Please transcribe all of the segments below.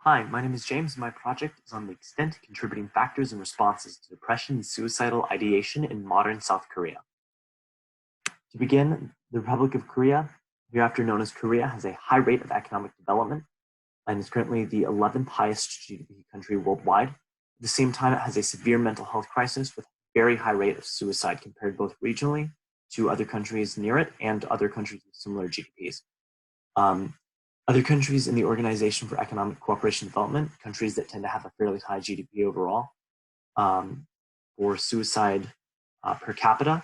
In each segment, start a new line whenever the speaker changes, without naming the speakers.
Hi, my name is James, and my project is on the extent, contributing factors, and responses to depression and suicidal ideation in modern South Korea. To begin, the Republic of Korea, hereafter known as Korea, has a high rate of economic development and is currently the 11th highest GDP country worldwide. At the same time, it has a severe mental health crisis with a very high rate of suicide compared both regionally to other countries near it and other countries with similar GDPs. Other countries in the Organization for Economic Cooperation and Development, countries that tend to have a fairly high GDP overall, for suicide per capita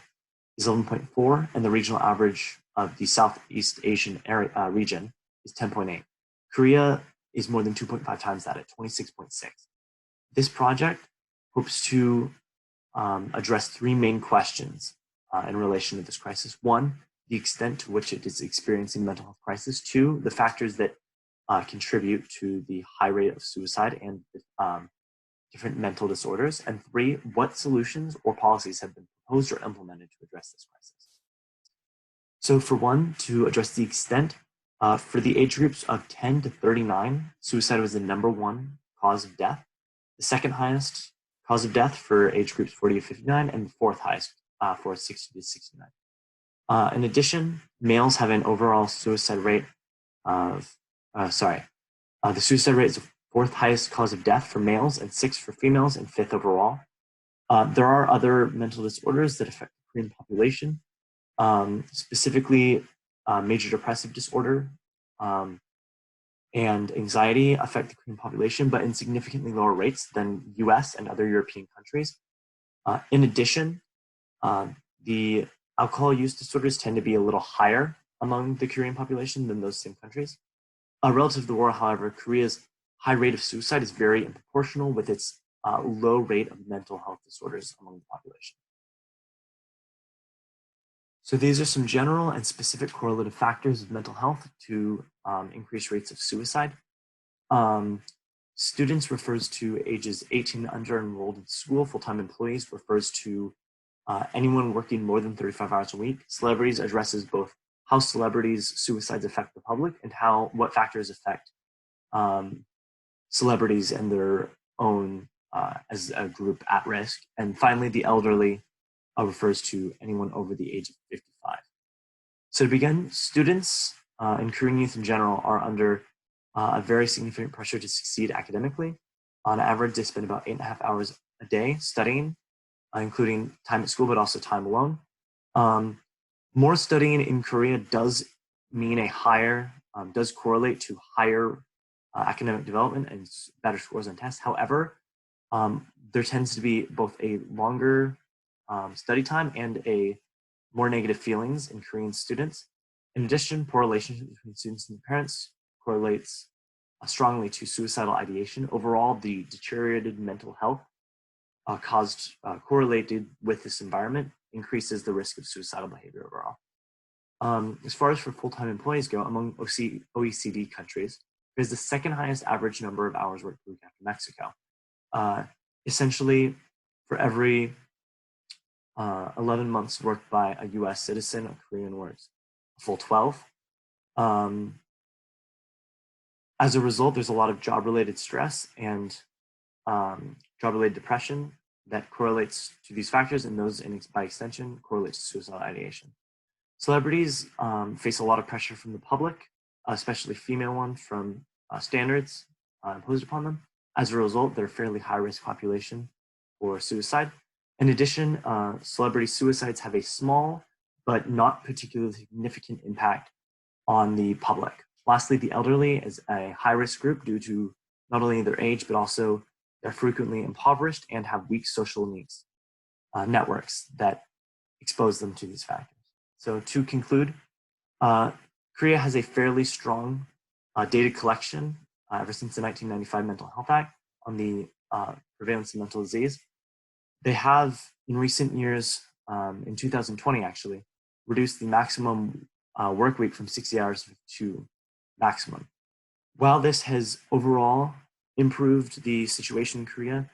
is 11.4, and the regional average of the Southeast Asian area, region is 10.8. Korea is more than 2.5 times that at 26.6. This project hopes to address three main questions in relation to this crisis. One, the extent to which it is experiencing mental health crisis. Two, the factors that contribute to the high rate of suicide and different mental disorders. And three, what solutions or policies have been proposed or implemented to address this crisis. So for one, to address the extent, for the age groups of 10 to 39, suicide was the #1 cause of death, the second highest cause of death for age groups 40 to 59, and the fourth highest for 60 to 69. In addition, males have an overall suicide rate of, the suicide rate is the fourth highest cause of death for males and sixth for females and fifth overall. There are other mental disorders that affect the Korean population, specifically major depressive disorder and anxiety affect the Korean population, but in significantly lower rates than US and other European countries. In addition, the alcohol use disorders tend to be a little higher among the Korean population than those same countries. Relative to the war, however, Korea's high rate of suicide is very proportional with its low rate of mental health disorders among the population. So these are some general and specific correlative factors of mental health to increase rates of suicide. Students refers to ages 18 and under enrolled in school. Full-time employees refers to anyone working more than 35 hours a week. Celebrities addresses both how celebrities' suicides affect the public and what factors affect celebrities and their own as a group at risk. And finally, the elderly refers to anyone over the age of 55. So to begin, students and Korean youth in general are under a very significant pressure to succeed academically. On average, they spend about 8.5 hours a day studying, including time at school, but also time alone. More studying in Korea does mean does correlate to higher academic development and better scores on tests. However, there tends to be both a longer study time and a more negative feelings in Korean students. In addition, poor relationships between students and parents correlates strongly to suicidal ideation. Overall, the deteriorated mental health correlated with this environment increases the risk of suicidal behavior overall. As far as for full-time employees go, among OECD countries, there's the second highest average number of hours worked per week after Mexico. Essentially, for every 11 months worked by a US citizen, a Korean works a full 12. As a result, there's a lot of job-related stress and job-related depression that correlates to these factors, and those, by extension, correlate to suicidal ideation. Celebrities face a lot of pressure from the public, especially female ones, from standards imposed upon them. As a result, they're a fairly high-risk population for suicide. In addition, celebrity suicides have a small but not particularly significant impact on the public. Lastly, the elderly is a high-risk group due to not only their age, but also they're frequently impoverished and have weak social needs networks that expose them to these factors. So to conclude, Korea has a fairly strong data collection ever since the 1995 Mental Health Act on the prevalence of mental disease. They have, in recent years, in 2020 actually, reduced the maximum work week from 60 hours to maximum. While this has overall improved the situation in Korea,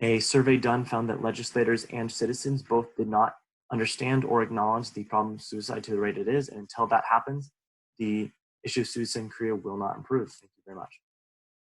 a survey done found that legislators and citizens both did not understand or acknowledge the problem of suicide to the rate it is, and until that happens, the issue of suicide in Korea will not improve. Thank you very much.